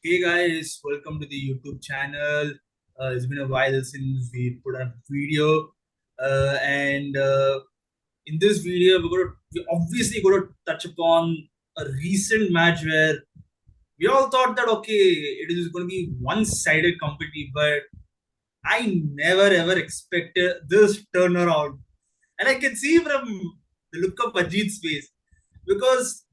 Hey guys, welcome to the YouTube channel. It's been a while since we put up a video, and in this video, we obviously going to touch upon a recent match where we all thought that okay, it is going to be one-sided competition, but I never ever expected this turnaround, and I can see from the look of Ajit's face because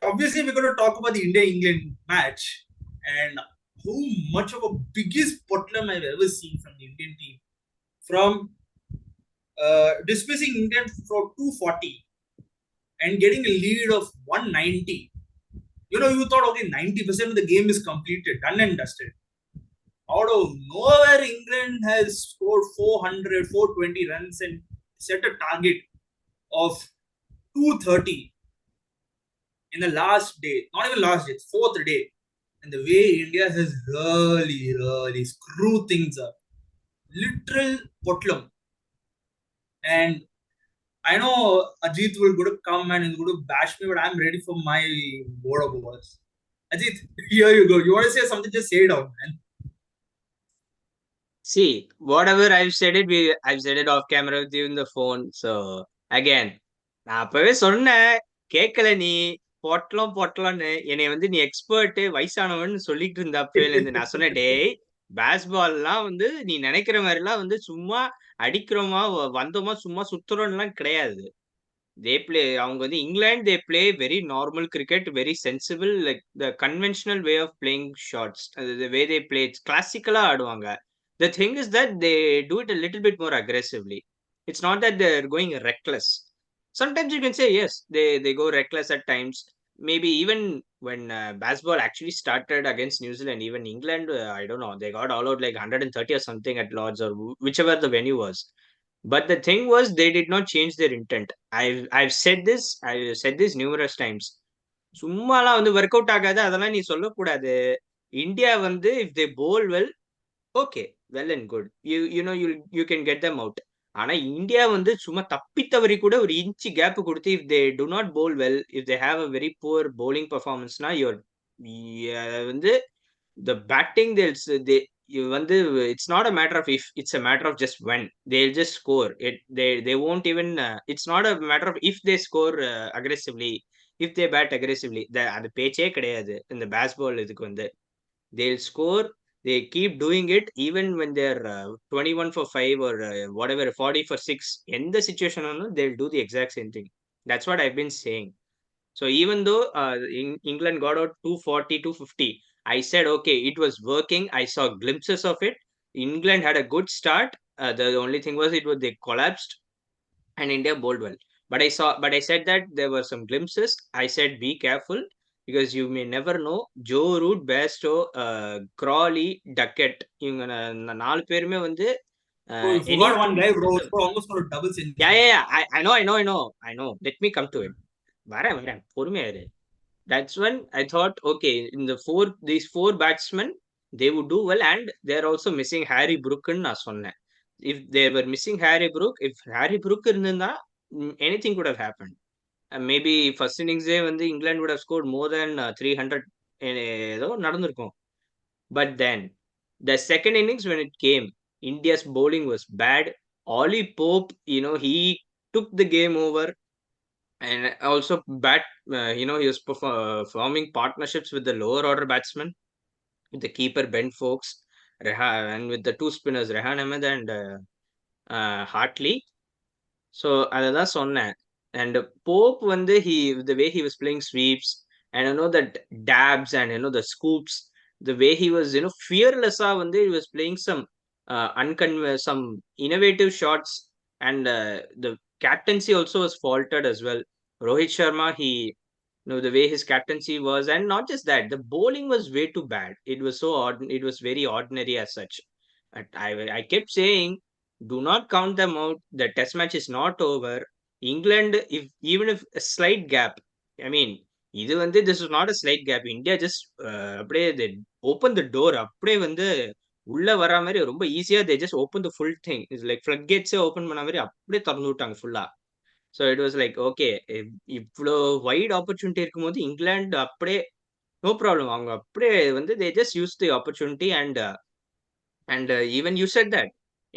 obviously we're going to talk about the India-England match and how much of a biggest potlam I've ever seen from the Indian team from dismissing England for 240 and getting a lead of 190. You thought okay, 90% of the game is completed, done and dusted. Out of nowhere, England has scored 400, 420 runs and set a target of 230 in the last day, not even last day, it's fourth day. And the way India has really screwed things up. Literal potlam. And I know Ajit will go to come and he's going to bash me, but I'm ready for my board of overs. Ajit, here you go. You want to say something? Just say it out, man. See, whatever I've said it off camera with you in the phone. So again, நான் அப்பவே சொன்னேன், கேட்கல நீ. பொட்டலம்னு என்னை வந்து நீ expert வயசானவன் சொல்லிட்டு இருந்த அப்பையில இருந்து நான் சொன்னேன், டேய் பேஸ்பால்லாம் வந்து நீ நினைக்கிற மாதிரி எல்லாம் வந்து சும்மா அடிக்கிறோமா வந்தோமா சும்மா சுத்துறோம்லாம் கிடையாது. அவங்க வந்து England they play very normal cricket, very sensible, like the conventional way of playing shots. Way they play கிளாசிக்கலா ஆடுவாங்க. The thing is that they do it a little bit more aggressively. It's not that they're going reckless. Sometimes you can say yes, they go reckless at times. Maybe even when baseball actually started against New Zealand, even England, I don't know, they got all out like 130 or something at Lords or whichever the venue was. But the thing was, they did not change their intent. I've said this numerous times. சும்மாலாம் வந்து work out ஆகாது, அதெல்லாம் நீ சொல்லக்கூடாது. India வந்து if they bowl well, okay, well and good. You can get them out. ஆனா India வந்து சும்மா தப்பி தவறி கூட ஒரு இன்ச் கேப் கொடுத்து if they do not bowl well, if they have a very poor bowling performanceனா வந்து the batting they you வந்து it's not a matter of if, it's a matter of just when they'll just score it. They won't even it's not a matter of if they score aggressively, if they bat aggressively. அது பேச்சே கிடையாது இந்த baseball இதுக்கு வந்து. They'll score, they keep doing it even when they're 21 for 5 or whatever 40 for 6. எந்த situation they'll do the exact same thing. That's what I've been saying. So even though England got out 240, 250, I said, okay, it was working. I saw glimpses of it. England had a good start. The only thing was they collapsed and India bowled well. But I said that there were some glimpses. I said, be careful because you may never know. Joe Root, Bairstow, Crawley, Duckett, இவங்க நாலு பேருமே வந்து Bro, you any forgot two. one guy, bro. Bro, almost for a double century. Yeah. I know. Let me come to it. வரேன் பொறுமையா இரு. That's when I thought, okay, in these four batsmen, they would do well, and they're also missing Harry Brook ன்னு நான் சொன்னேன். If they were missing Harry Brook, if Harry Brook இருந்திருந்தா, anything could have happened. Maybe first innings வந்து England would have scored more than 300 ஏதோ நடந்திருக்கும். But then the second innings when it came, India's bowling was bad. Ollie Pope, he took the game over. And also he was forming partnerships with the lower order batsmen, with the keeper Ben Foakes, and with the two spinners Rehan Ahmed and Hartley. So அததான் சொன்னேன். And Pope வந்து the way he was playing sweeps, and that dabs and the scoops, the way he was fearless வந்து he was playing some innovative shots. And the captaincy also was faltered as well. Rohit Sharma, the way his captaincy was, and not just that, the bowling was way too bad. It was it was very ordinary as such. But I kept saying, do not count them out. The test match is not over. England, if even if a slight gap, I mean, this is not a slight gap. India just அப்படியே they open the door, அப்படியே வந்து உள்ள வரா மாதிரி ரொம்ப ஈஸியா they just open the full thing. It's like floodgates open பண்ண மாதிரி அப்படியே திறந்து விட்டாங்க ஃபுல்லா. So it was like, okay, இவ்வளோ வைட் ஆப்பர்ச்சுனிட்டி இருக்கும்போது இங்கிலாந்து அப்படியே நோ ப்ராப்ளம். அவங்க அப்படியே வந்து they just use the opportunity and even you said that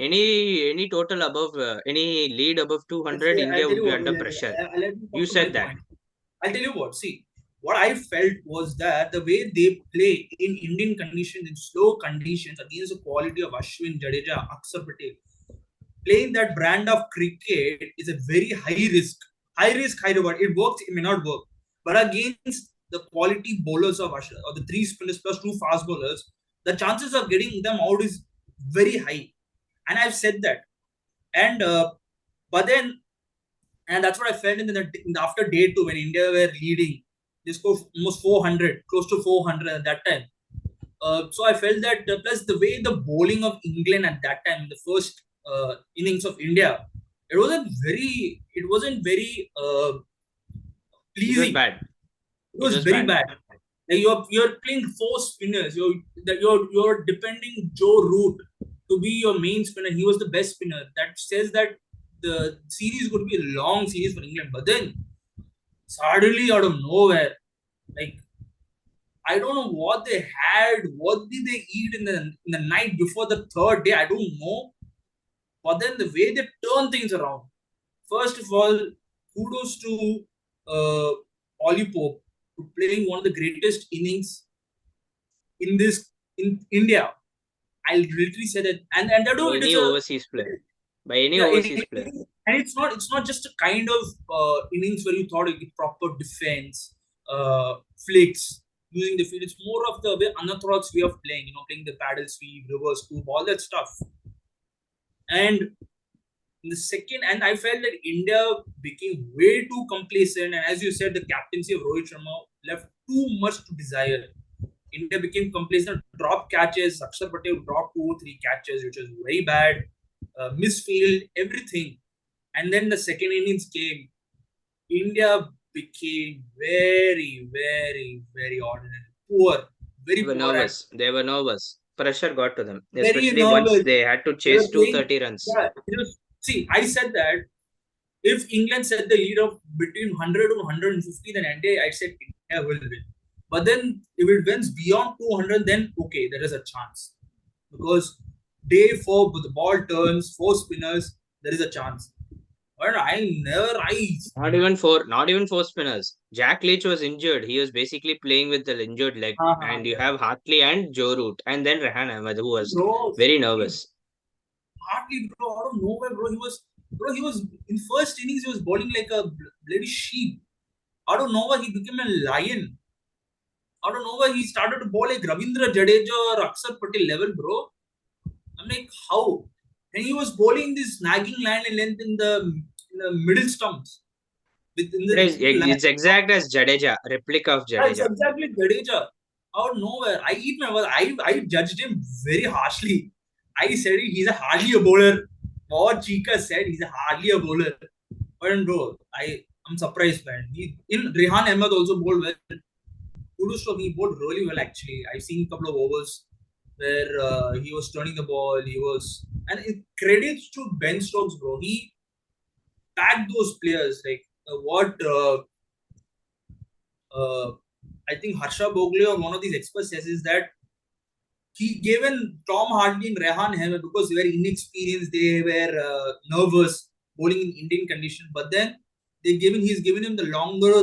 any total above any lead above I'll 200 say, I'll India tell would you be what. under pressure. Let me You come to my said that. point. I'll tell you what. See, what I felt was that the way they play in Indian conditions, in slow conditions, against the quality of Ashwin, Jadeja, Akshar Patel, playing that brand of cricket is a very high risk. High risk, high reward. It works, it may not work. But against the quality bowlers of Ashwin, or the three spinners plus two fast bowlers, the chances of getting them out is very high. And I've said that. And but then, and that's what I felt in the after day two when India were leading. They scored almost 400, close to 400 at that time. So I felt that plus the way the bowling of England at that time, the first innings of India, it wasn't very It was pleasing. bad. It It was was very bad. bad. Like you're playing four spinners. You're depending Joe Root to be your main spinner. He was the best spinner. That says that the series would be a long series for England. But then suddenly out of nowhere, like I don't know what they had. What did they eat in the night before the third day? I don't know. But then the way they turn things around. First of all, kudos to uh, Ollie Pope for playing one of the greatest innings in this in India. I'll literally say that, and that By too, it any is a overseas player. By any yeah, overseas player. and it's not just a kind of innings where you thought it proper defense, flicks, using the field. It's more of the way unorthodox way of playing. Playing the paddle sweep, reverse scoop, all that stuff. And in the second, and I felt that India became way too complacent. And as you said, the captaincy of Rohit Sharma left too much to desire. India became complacent, dropped catches. Akshar Patel dropped 2 or 3 catches, which was very bad. Misfield, everything. And then the second innings came. India became very, very, very ordinary. Poor. They Very were poor at nervous. They were nervous. Pressure got to them, very especially once nervous. they had to They were chase playing. 230 runs. Yeah, see, I said that if England set the lead of between 100 to 150, then I said India will win. But then if it wins beyond 200, then okay, there is a chance. Because day four, the ball turns, four spinners, there is a chance. But Not even four spinners. Jack Leach was injured. He was basically playing with the injured leg. And you yeah. have Hartley and Joe Root. And then Rehan Ahmed, who was Bro, very he nervous. hardly, bro, out of nowhere, bro, he was in first innings, he was bowling like a bloody sheep. Out of nowhere, he became a lion. Out of nowhere, he started to bowl like Ravindra Jadeja or Akshar Patel level, bro. I'm like, how? And he was bowling this nagging line and length in the middle stumps. Within It the is, middle line. it's exact as Jadeja, replica of Yeah, it's Jadeja. exactly Jadeja. Out of nowhere. I judged him very harshly. I said he's a hardly a bowler. What Chica said, he's a hardly a bowler. But bro, I'm surprised, man. In Rehan Ahmed also bowled well. Kudos to him, he bowled really well actually. I've seen a couple of overs where he was turning the ball. And it credits to Ben Stokes, bro. He tagged those players like what uh, I think Harsha Bogle or one of these experts says is that he given Tom Hartley and Rehan Ahmed because they were inexperienced, they were nervous bowling in Indian condition, but then he's given him the longer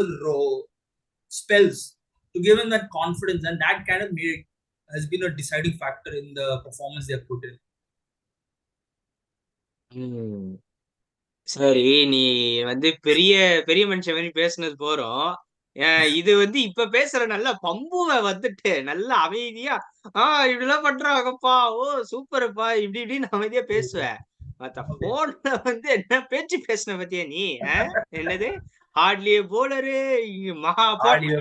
spells to give him that confidence, and that kind of has been a deciding factor in the performance they have put in. ம். சரி, நீ வந்து பெரிய பெரிய மனுஷன் மாதிரி பேசுனது போறோம். இது வந்து இப்ப பேசுற நல்ல பம்புவ வந்துட்டு நல்ல அமைதியா இப்படிலாம் பண்றாங்கப்பா, ஓ சூப்பர்ப்பா, இப்படி இப்படின்னு அமைதியா பேசுவேன். மத்த Okay. போன்ல வந்து என்ன பேச்சு பேசுன பத்தியா நீ? என்னது ஹார்ட்லி போலரு, மகா போல Hardy,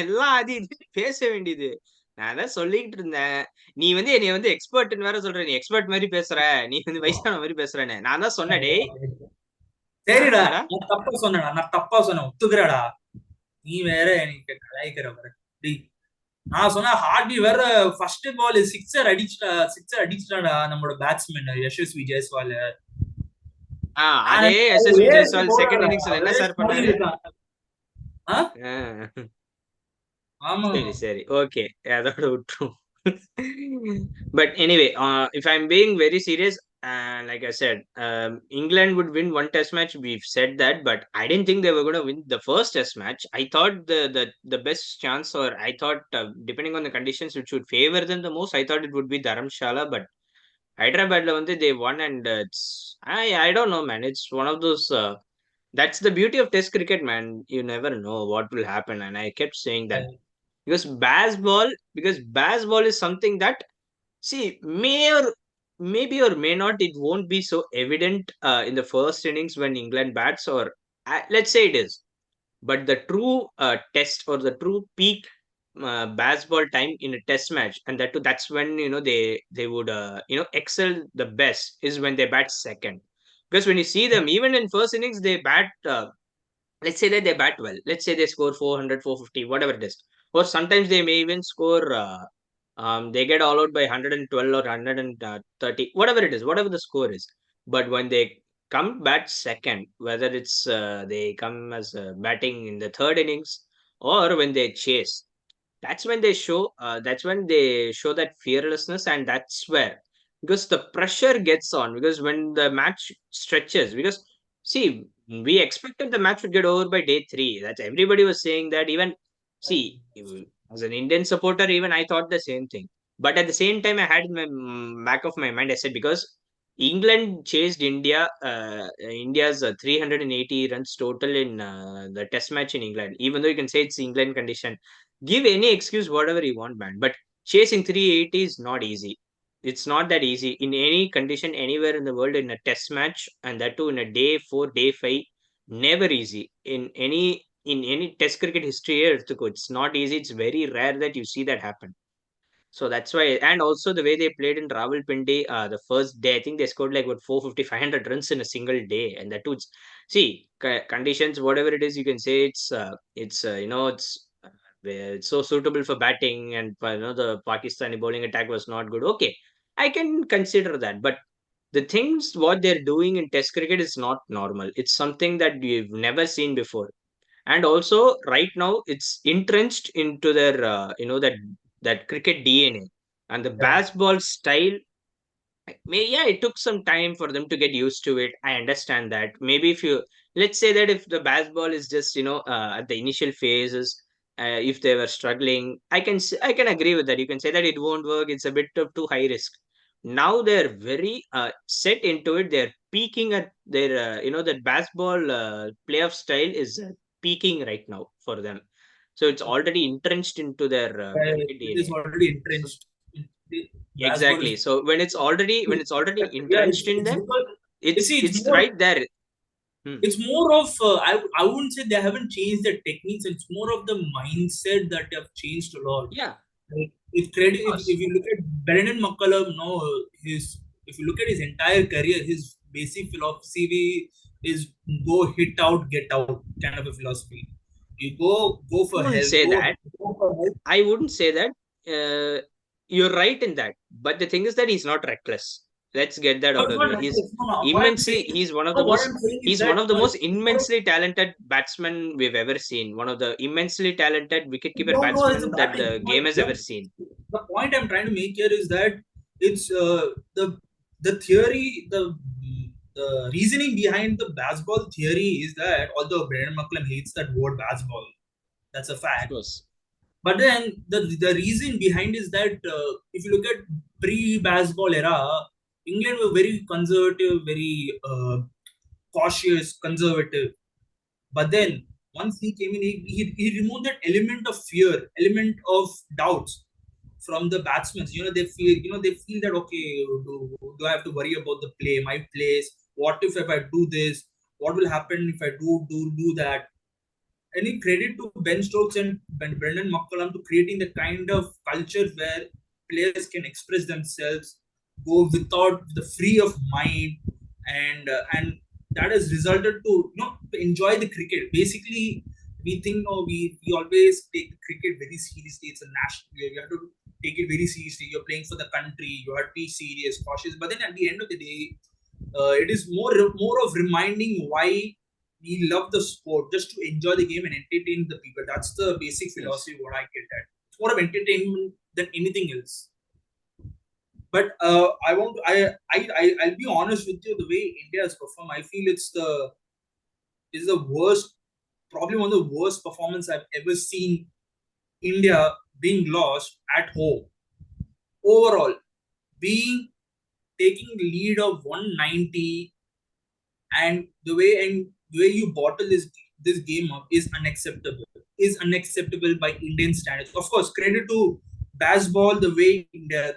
எல்லாம் அது இதுன்னு பேச வேண்டியது. நான் அதான் சொல்லிக்கிட்டு இருந்தேன். நீ வந்து என்னைய வந்து எக்ஸ்பர்ட்ன்னு வேற சொல்ற. நீ எக்ஸ்பர்ட் மாதிரி பேசுற. நீ வந்து வயசான மாதிரி பேசுறேன்னு. நான் தான் சொன்னேன், டேய். சரிடா, என்னடா? நான் தப்பா சொன்னேன் ஒத்துக்கிறடா. நீ வேற எனக்கு கலாய்க்கிற பாரு. டேய், நான் சொன்ன ஹார்டி வேற ஃபர்ஸ்ட் பால் சிக்ஸர் அடிச்சிட்டாடா நம்மளோட பேட்ஸ்மேன் யசஸ்வி ஜெய்ஸ்வால். அதே எஸ்எஸ்வி ஜெய்ஸ்வால் செகண்ட் இன்னிங்ஸ்ல என்ன சார் பண்ணாரு? இருக்கான். ஆ. ஆமா. சரி. Okay. அதோட விட்டுரும். But anyway, if I'm being very serious, like I said, England would win one test match. We've said that, but I didn't think they were going to win the first test match. I thought the best chance, or I thought, depending on the conditions which would favor them the most, I thought it would be Dharamshala. But Hyderabadல வந்து they won, and it's I don't know, man. It's one of those. That's the beauty of Test cricket, man. You never know what will happen, and I kept saying that because baseball is something that, see, maybe or may not, it won't be so evident in the first innings when England bats, or let's say it is, but the true test, or the true peak baseball time in a test match, and that's when they would excel the best, is when they bat second. Because when you see them, even in first innings, they bat, let's say that they bat well. Let's say they score 400, 450, whatever it is. Or sometimes they may even score, they get all out by 112 or 130, whatever it is, whatever the score is. But when they come bat second, whether it's they come as batting in the third innings, or when they chase, that's when they show that fearlessness, and that's where, because the pressure gets on, because when the match stretches, because see, we expected the match would get over by day 3. That everybody was saying that. Even, see, as an Indian supporter, even I thought the same thing. But at the same time, I had in my back of my mind, I said, because England chased India's 380 runs total in the test match in England. Even though you can say it's England condition, give any excuse whatever you want, man. But chasing 380 is not easy. It's not that easy in any condition anywhere in the world in a test match, and that too in a day 4, day 5. Never easy in any test cricket history. It's not easy. It's very rare that you see that happen. So that's why, and also the way they played in Rawalpindi, the first day, I think they scored like what 450, 500 runs in a single day, and that too. See, conditions, whatever it is, you can say it's so suitable for batting, and the Pakistani bowling attack was not good. Okay, I can consider that, but the things what they're doing in Test cricket is not normal. It's something that we've never seen before, and also right now it's entrenched into their that cricket DNA, and the Yeah. baseball style. Yeah, it took some time for them to get used to it. I understand that. Maybe if you, let's say that if the baseball is just at the initial phases, if they were struggling, I can agree with that. You can say that it won't work. It's a bit of too high risk. Now they're very set into it. They're peaking at their that baseball playoff style is peaking right now for them. So it's already entrenched into their cricket It is DNA. already So entrenched. Baseball is, exactly. So when it's already yeah, entrenched in it's them, because you it's see, it's right there. Hmm. it's more of I wouldn't say they haven't changed their techniques. It's more of the mindset that they have changed a lot. Yeah, Like, if credit, of if course. you look at Brendan McCullum, no, his if you look at his entire career, his basic philosophy is go hit out, get out kind of a philosophy. You go I for wouldn't help, say that. go for help. I wouldn't say that. You're right in that. But the thing is that he's not reckless. Let's get that No, out it's of the not way. He's reckless. No, no. What I'm immensely. saying is, He's one of no, the what most. I'm saying is He's one that of the no, most it's more of, immensely talented batsmen we've ever seen. One of the immensely talented you wicketkeeper don't know his batsmen that batting. the game has ever seen. The point I'm trying to make here is that it's the theory, the reasoning behind the baseball theory is that although Brendan McCullum hates that word baseball, that's a Of fact. course. But then the reason behind is that if you look at pre-baseball era, England were very conservative, very cautious, conservative. But then once he came in, he removed that element of fear, element of doubts from the batsmen. They feel that okay, do I have to worry about the play, my place? What if I do this? What will happen if I do that? Any credit to Ben Stokes and Brendan McCullum to creating the kind of culture where players can express themselves, go without the free of mind, and that has resulted to to enjoy the cricket. Basically, we think no, we always take cricket very seriously. It's a national. You have to take it very seriously. You're playing for the country. You have to be serious, cautious. But then at the end of the day, it is more of reminding why. We love the sport just to enjoy the game and entertain the people. That's the basic Yes. philosophy what I get at. It's more of entertainment than anything else. But I want to, I'll be honest with you. The way India has performed, I feel it's the worst, probably one of the worst performance I've ever seen India being lost at home. Overall, being taking the lead of 190, and the way you bottle this game up is unacceptable. Is unacceptable by Indian standards. Of course, credit to baseball, the way India,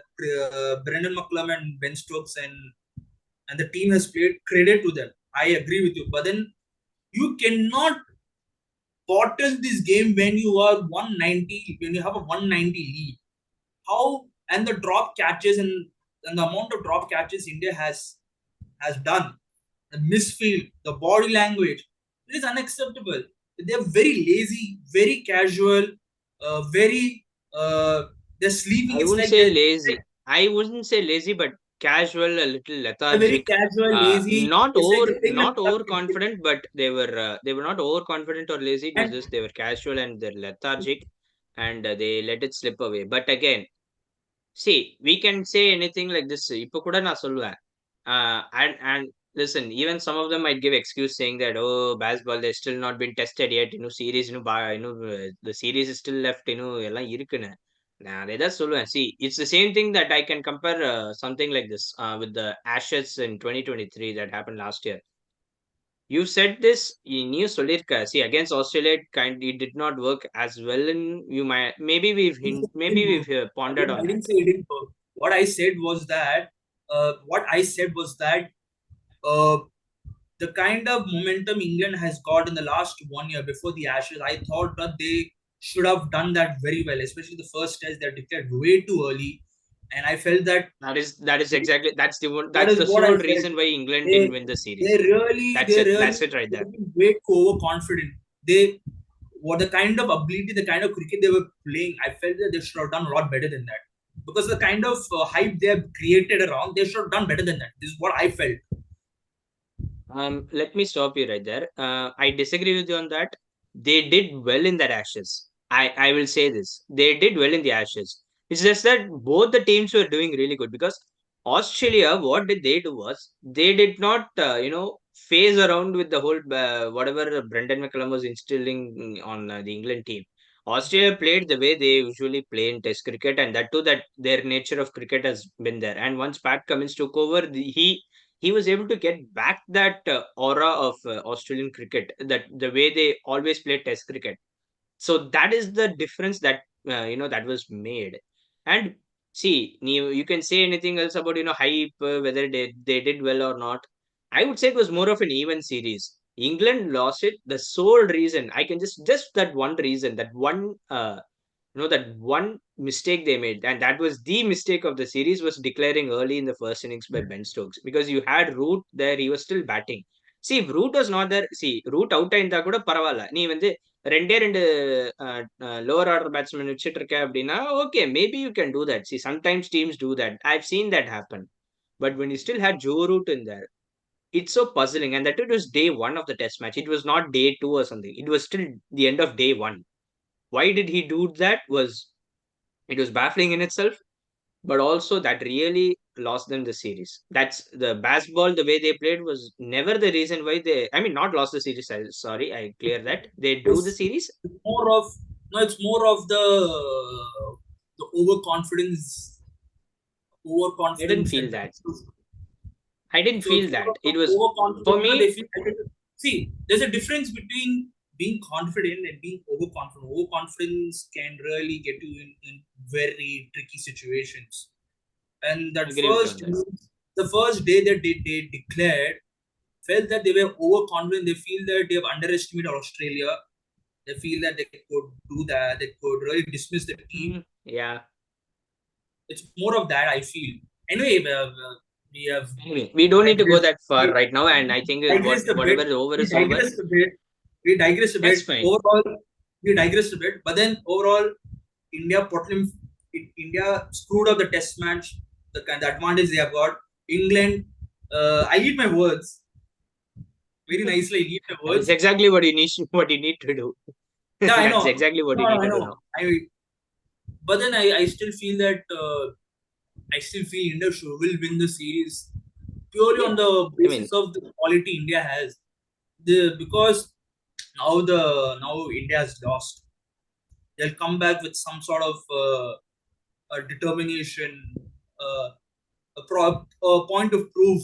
Brendan McCullum and Ben Stokes and the team has played. Credit to them. I agree with you. But then you cannot bottle this game when you are 190, when you have a 190 lead. How, and the drop catches, and the amount of drop catches India has done, the misfield, the body language, it is unacceptable. They are very lazy, very casual, very they're sleeping. I It's wouldn't like say lazy. I wouldn't say lazy, but casual, a little they're very lethargic. casual, lazy. Not It's like they're over, playing not like overconfident, but they were not overconfident or lazy. It was and just they were casual and they're lethargic, and they let it slip away. But again, see, we can say anything like this. இப்போ கூட நான் சொல்லுவேன். And listen, even some of them might give excuse saying that, oh, basketball, they're still not been tested yet. Series, the series is still left. எல்லாம் இருக்குன்னு. நான் அதை தான் சொல்லுவேன். See, it's the same thing that I can compare something like this with the Ashes in 2023 that happened last year. You said this நீயும் சொல்லியிருக்க. See, against Australia, it did not work as well. And you might maybe we've pondered on I that. didn't say it didn't work. What I said was that uh, the kind of momentum England has got in the last 1 year before the Ashes, I thought that they should have done that very well, especially the first test they declared way too early. And I felt that That is exactly that that's is the what I sole felt. reason why England They didn't win the they series. really they That's really it right there. they've been way too overconfident. They what the kind of ability, the kind of cricket they were playing, I felt that they should have done a lot better than that. Because the kind of hype they have created around, they should have done better than that. This is what I felt. Let me stop you right there. I disagree with you on that. They did well in that Ashes. I will say this. They did well in the Ashes. It's just that both the teams were doing really good because Australia, what did they do was they did not, phase around with the whole whatever Brendan McCullum was instilling on the England team. Australia played the way they usually play in Test cricket, and that too, that their nature of cricket has been there. And once Pat Cummins took over, he was able to get back that aura of Australian cricket, that the way they always play Test cricket. So that is the difference that that was made. And see, you can say anything else about hype, whether they did well or not. I would say it was more of an even series. England lost it. The sole reason I can just that one reason, that one that one mistake they made, and that was the mistake of the series, was declaring early in the first innings by Ben Stokes, because you had Root there, he was still batting. See, if Root was not there, see, Root out ஆயிருந்தா கூட பரவாயில்ல, நீ வந்து ரெண்டே ரெண்டு lower order batsmen வச்சிட்டு இருக்க அப்படின்னா, okay, maybe you can do that. See, sometimes teams do that. I've seen that happen. But when you still had Joe Root in there, it's so puzzling. And that it was day one of the test match. It was not day two or something. It was still the end of day one. Why did he do that? It was baffling in itself, but also that really lost them the series. That's the basketball, the way they played was never the reason why I mean, not lost the series. Sorry, I clear that. They drew the It's series. more of no, it's more of the I didn't overconfidence feel that that. comes. I didn't So feel it's more that. of It the was, for overconfidence. They me, feel see, there's a difference between being confident and being overconfident. Overconfidence can really get you in very tricky situations. And I that agree with you on that. the first day that they declared, felt that they were overconfident. They feel that they have underestimated Australia. They feel that they could do that. They could really dismiss the team. Yeah. It's more of that, I feel. Anyway, we have Anyway, we don't need to go digressed. that far right now. And I think Digressed a bit. whatever is over We is over. digressed a bit. We digressed a bit. That's fine. Overall, we digressed a bit. But then overall, India screwed up the test match. The advantage they have got. England, I eat my words. very nicely. I need the That is words. exactly what you need. What you need to do. Yeah, I That's know. exactly what No, you no, need I to do know. now. But then I still feel that I still feel India will win the series purely on Yeah, the I mean, basis of the quality India has. Because now India has lost. They'll come back with some sort of a determination, uh, a point of proof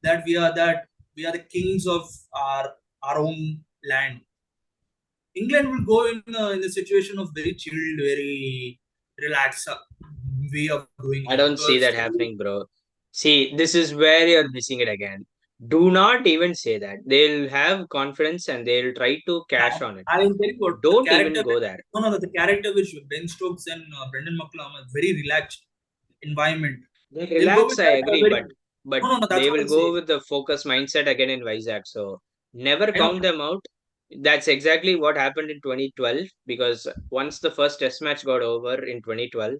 that we are the kings of our own land. England will go in a situation of very chilled, very relaxed way of doing I it don't see because that happening, bro. See, this is where you're missing it again. Do not even say that. They'll have confidence and they'll try to cash on it. I will tell you what the Don't even character. go there. No, no, no, the character which Ben Stokes and Brendan McCullum is very relaxed environment. They They'll go relax, with I that agree, very. but No, no, no. That's they what will I'm go saying. with the focus mindset again in Vizag. So never I know. count them out. That's exactly what happened in 2012 because once the first test match got over in 2012,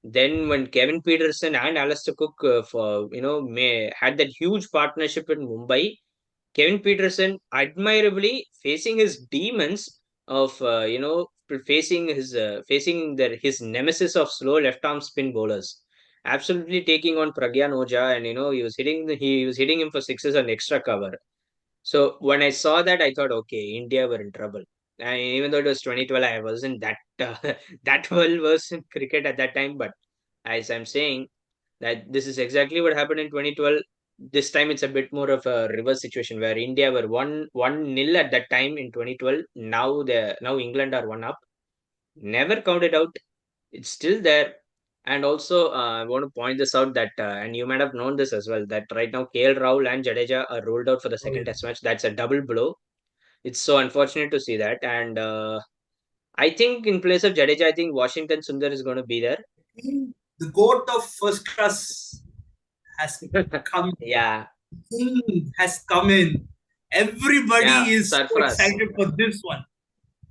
then when Kevin Peterson and Alistair Cook for had that huge partnership in Mumbai, Kevin Peterson admirably facing his demons of facing his nemesis of slow left arm spin bowlers, absolutely taking on Pragyan Oja, and he was hitting him for sixes on extra cover. So when I saw that, I thought, okay, India were in trouble. And even though it was 2012, I wasn't that that well versed in cricket at that time. But as I'm saying, that this is exactly what happened in 2012. This time it's a bit more of a reverse situation where India were one nil at that time in 2012. Now England are one up. Never counted out. It's still there. And also, I want to point this out that, and you might have known this as well, that right now KL Rahul and Jadeja are ruled out for the Oh, second yeah. test match. That's a double blow. It's so unfortunate to see that. And I think in place of Jadeja, I think Washington Sundar is going to be there. The goat of first class has come. Yeah, King has come in. Everybody yeah, is so Sarfraz. excited for this one.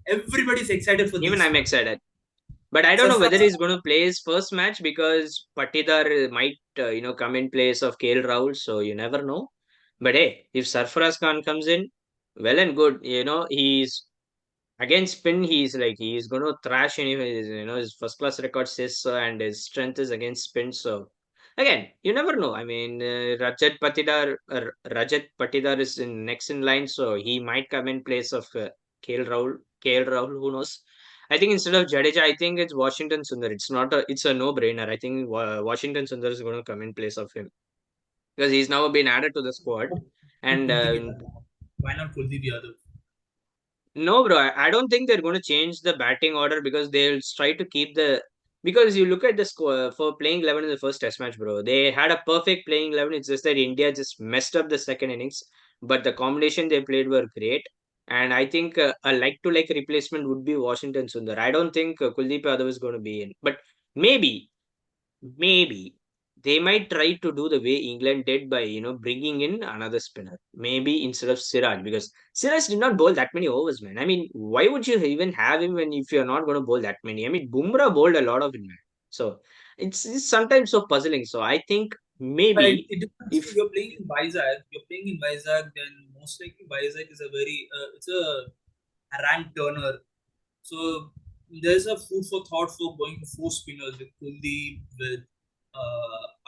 Everybody is excited for Even this I'm one. excited. But I don't know whether Surprise. he's going to play his first match because Patidar might, come in place of KL Rahul. So you never know. But hey, if Sarfaraz Khan comes in, well and good. He's against spin. He's going to thrash anyways. His first class record says so, and his strength is against spin. So again, you never know. I mean, Rajat Patidar is in next in line, so he might come in place of KL Rahul. KL Rahul, who knows? I think instead of Jadeja, I think it's Washington Sundar. It's a no-brainer. I think Washington Sundar is going to come in place of him because he's now been added to the squad. And Kuldeep Yadav. Why not Kuldeep Yadav? no, bro, I don't think they're going to change the batting order because they'll try to keep the. Because you look at the score for playing 11 in the first test match, bro. They had a perfect playing 11. It's just that India just messed up the second innings. But the combination they played were great. And I think a like to like replacement would be Washington Sundar. I don't think Kuldeep Yadav is going to be in. But maybe maybe they might try to do the way England did by bringing in another spinner, maybe instead of Siraj, because Siraj did not bowl that many overs, man. I mean, why would you even have him when if you're not going to bowl that many? I mean, Bumrah bowled a lot of it, man. So it's sometimes so puzzling. So I think But it, maybe it depends. See, if you're playing in Vizag. You're playing in Vizag, then most likely Vizag is a very it's a rank turner. So there's a food for thought for going to four spinners with Kuldeep, with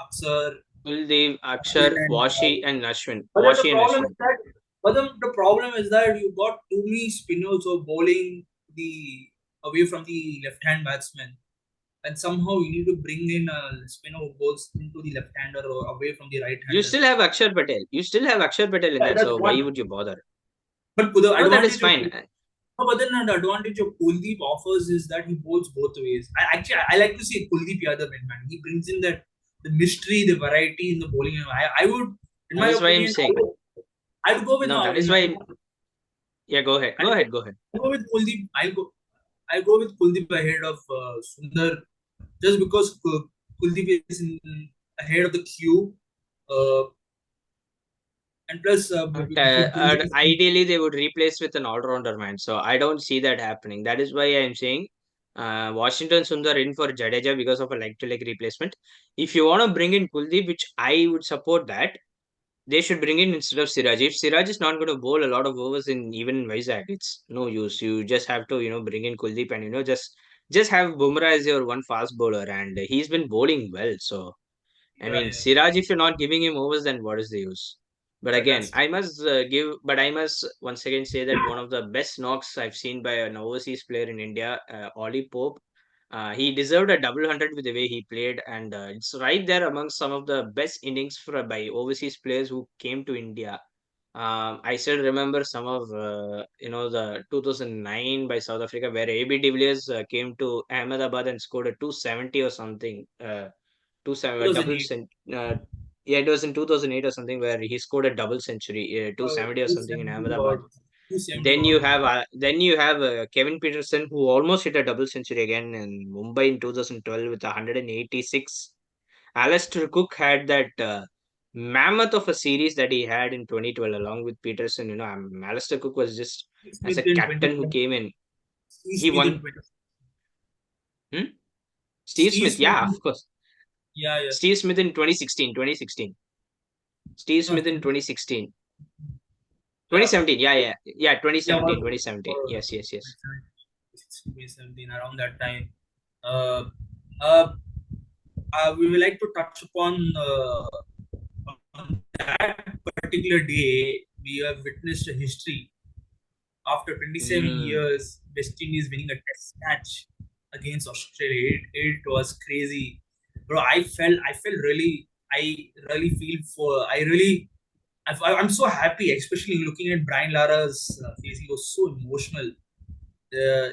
Aksar, Kuldeep, Akshar, and Washi, and Ashwin, but then the Washi and problem is Ashwin. that but then the problem is that you got too many spinners who are bowling the away from the left hand batsman. And somehow you need to bring in a spinner who goes into the left hander or away from the right You hander. still have Akshar Patel. You still have Akshar Patel in that. That's So why one. would you bother? But the No, that is advantage of fine. no, but then the advantage of Kuldeep offers is that he bowls both ways. I like to see Kuldeep Yadav in, man. He brings in that the mystery, the variety in the bowling. I would, in That my is why I'm opinion, saying. I would go with No, that in is my why. Yeah, go ahead. Go ahead. Go ahead. I'll go with Kuldeep. I'll go with Kuldeep ahead of Sundar just because Kuldeep is ahead of the queue. Uh, and plus, But if you bring in ideally, they would replace with an all-rounder man. So I don't see that happening. That is why I'm saying Washington Sundar in for Jadeja because of a like-to-like replacement. If you want to bring in Kuldeep, which I would support that, they should bring in instead of Siraj. If Siraj is not going to bowl a lot of overs in even in Vizag, it's no use. You just have to, bring in Kuldeep and just have Bumrah as your one fast bowler, and he's been bowling well. So I Yeah, mean, yeah, Siraj, if you're not giving him overs, then what is the use? But yeah, again, that's I must once again say that one of the best knocks I've seen by an overseas player in India, Ollie Pope, he deserved a double hundred with the way he played, and it's right there among some of the best innings by overseas players who came to India. I still remember some of the 2009 by South Africa where AB de Villiers came to Ahmedabad and scored a 270 or something. Two seven double 2008. cent. Yeah, it was in 2008 or something where he scored a double century, 270 or something in 270 Ahmedabad. odd, 270 odd. Then you have Kevin Peterson who almost hit a double century again in Mumbai in 2012 with 186. Alistair Cook had that mammoth of a series that he had in 2012 along with Peterson. Alistair Cook was just Steve as Smith a in captain who 2020. came in. Steve He Smith in won. 20. Hmm? Steve Steve Smith, Smith. yeah, of course. Yeah, yeah. Steve Smith in 2016. Steve No, Smith in 2016. yeah, 2017. Yeah, yeah. Yeah, yeah. 2017. What? 2017. Yes, yes, yes. 2017, around that time. Uh, uh, we would like to touch upon on that particular day. We have witnessed a history. After 27 Mm, years, West Indies winning a test match against Australia. It was crazy. Bro, I felt really, I really feel for, I really, I'm so happy, especially looking at Brian Lara's face. He was so emotional.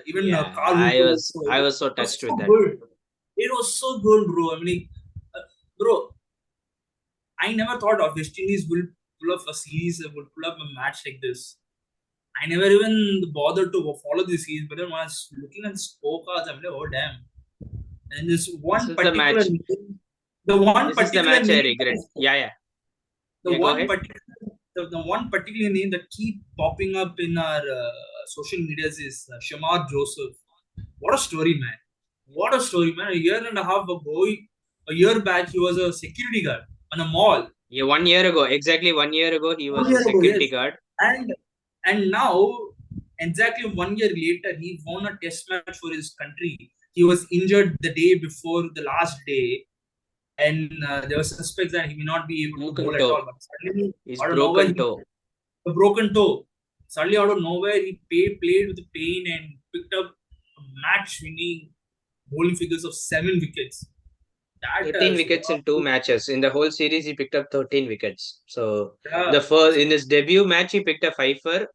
Even yeah, Carl Walker also. I It was so was touched with so that. good. It was so good, bro. I mean, bro, I never thought of West Indies will pull off a series, would pull up a match like this. I never even bothered to follow the series, but then when I was looking at the scorecards, I'm like, oh damn. And this This one is the particular match. name, the one This is the particular match I name, regret. Yeah, yeah. the Yeah, go one ahead. particular, the one particular name that keep popping up in our social medias is Shamar Joseph. What a story, man! What a story, man! A year and a half ago, a year back, he was a security guard on a mall. Yeah, 1 year ago, exactly 1 year ago, he One was a year ago, security yes. guard. And now, exactly 1 year later, he won a test match for his country. He was injured the day before the last day, and there was suspects that he may not be able to Broken bowl at all. toe. But suddenly, He's out of nowhere, broken he toe. a broken toe. Suddenly, out of nowhere, he played with pain and picked up a match-winning bowling figures of 7 wickets. That 13 is wickets in two wow. matches. In the whole series, he picked up 13 wickets. So Yeah, the first in his debut match, he picked a fifer.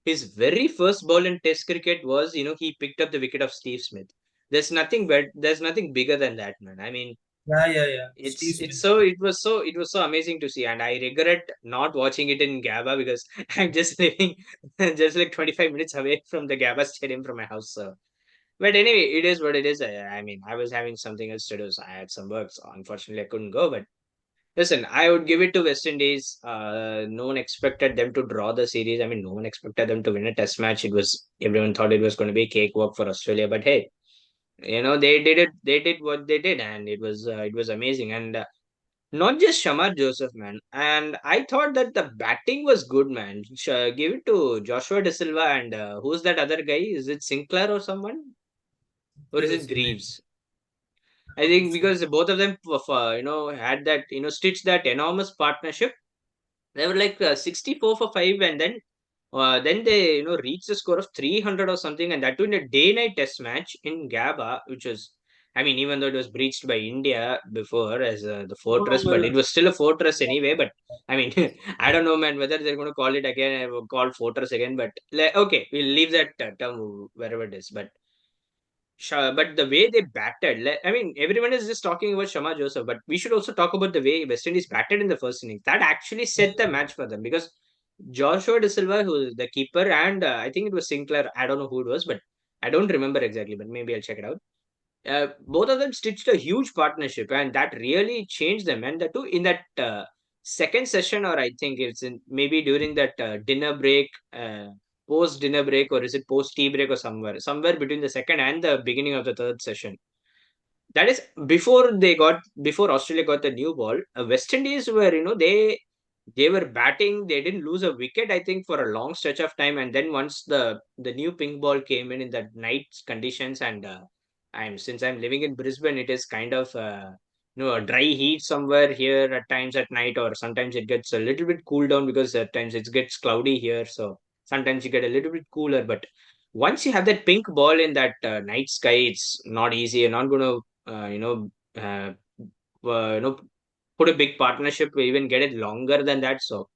His very first ball in Test cricket was, he picked up the wicket of Steve Smith. There's nothing bigger than that, man. I mean, yeah, yeah, yeah. Steve it's Smith. so it was so amazing to see, and I regret not watching it in Gabba because I'm just living just like 25 minutes away from the Gabba stadium from my house. So, but anyway, it is what it is. I mean, I was having something else to do, so I had some work, so unfortunately I couldn't go. But listen, I would give it to West Indies. No one expected them to draw the series. I mean, no one expected them to win a Test match. Everyone thought it was going to be a cakewalk for Australia, but hey, they did it. They did what they did, and it was amazing. And not just Shamar Joseph, man. And I thought that the batting was good, man. Give it to Joshua De Silva and who's that other guy? Is it Sinclair or someone? Or is Clear it Cement. Greaves? I I don't think think so. because both of them, had that, stitched that enormous partnership. They were like 64 for 5, and then they, reached the score of 300 or something, and that too in a day-night test match in Gabba, which was, I mean, even though it was breached by India before as the No, no, fortress, but it was still a fortress anyway. But I mean, I don't know, man, whether they're going to call it again, call fortress again. But okay, we'll leave that term wherever it is. But the way they batted, I mean, everyone is just talking about Shama Joseph, but we should also talk about the way West Indies batted in the first innings. That actually set the match for them because Joshua De Silva, who is the keeper, and I think it was Sinclair. I don't know who it was, but I don't remember exactly, but maybe I'll check it out. Both of them stitched a huge partnership, and that really changed them. And the two in that second session, or I think it's in maybe during that dinner break, post dinner break, or is it post tea break, or somewhere between the second and the beginning of the third session. That is before Australia got the new ball. West Indies were, they they were batting. They didn't lose a wicket, I think, for a long stretch of time. And then once the new pink ball came in that night conditions, and since I'm living in Brisbane, it is kind of a dry heat somewhere here at times at night, or sometimes it gets a little bit cool down because at times it gets cloudy here. So sometimes you get a little bit cooler. But once you have that pink ball in that night sky, it's not easy. You're not going to put a big partnership to even get it longer than that. So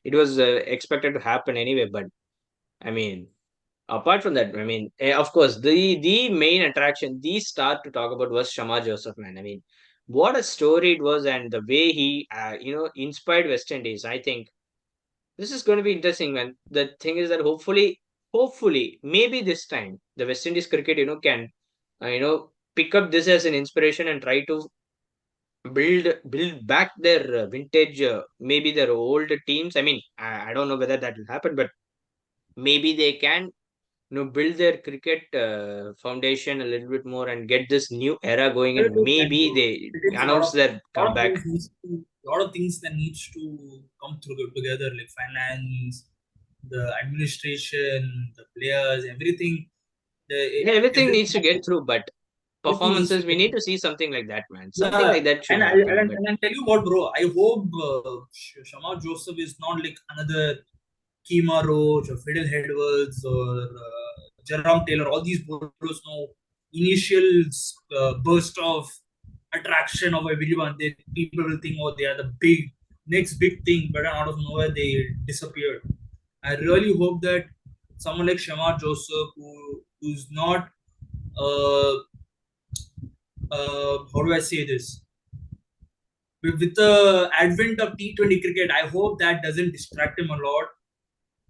it was expected to happen anyway. But I mean, apart from that, I mean, of course, the main attraction, the star to talk about was Shamar Joseph, man. I mean, what a story it was, and the way he, inspired West Indies. I think this is going to be interesting, man. The thing is that hopefully, maybe this time the West Indies cricket, can, pick up this as an inspiration and try to build back their vintage, maybe their old teams. I mean, I don't know whether that will happen, but maybe they can, build their cricket foundation a little bit more and get this new era going, Well, and they can maybe do. they It takes announce their lot of comeback. things needs to lot of things that needs to come through together, like finance, the administration, the players, everything. Yeah, everything needs to Everything, get through, but everything needs to performances, we get need through. to see something like that, man. Something Yeah, like that should and happen. But I'll tell you what, bro. I hope Shamar Joseph is not like another Kima Roach or Fiddle Edwards or Jerome Taylor. All these bowlers know initial burst of attraction of everyone. People will think, oh, they are the next big thing, but out of nowhere they disappeared. I really hope that someone like Shamar Joseph, who's not, uh, how do I say this? With the advent of T20 cricket, I hope that doesn't distract him a lot,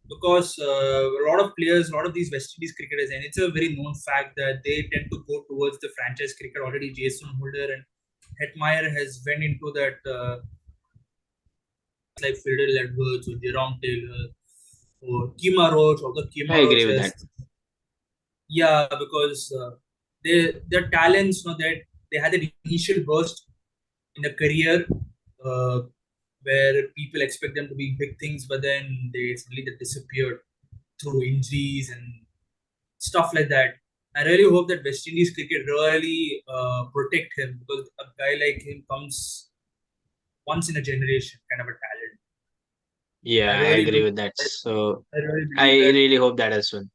because a lot of players, a lot of these West Indies cricketers, and it's a very known fact that they tend to go towards the franchise cricket. Already Jason Holder and Hetmeyer has went into that, like Fiddle Edwards or Jerome Taylor or Kima Roach, or the I Kima agree Roach with that. has, yeah, because their talents, that they had an initial burst in a career, uh, where people expect them to be big things, but then they suddenly they disappeared through injuries and stuff like that. I really hope that West Indies cricket really protect him, because a guy like him comes once in a generation kind of a talent. I Yeah, I really agree do. with that. So I really I believe that. really hope that as well.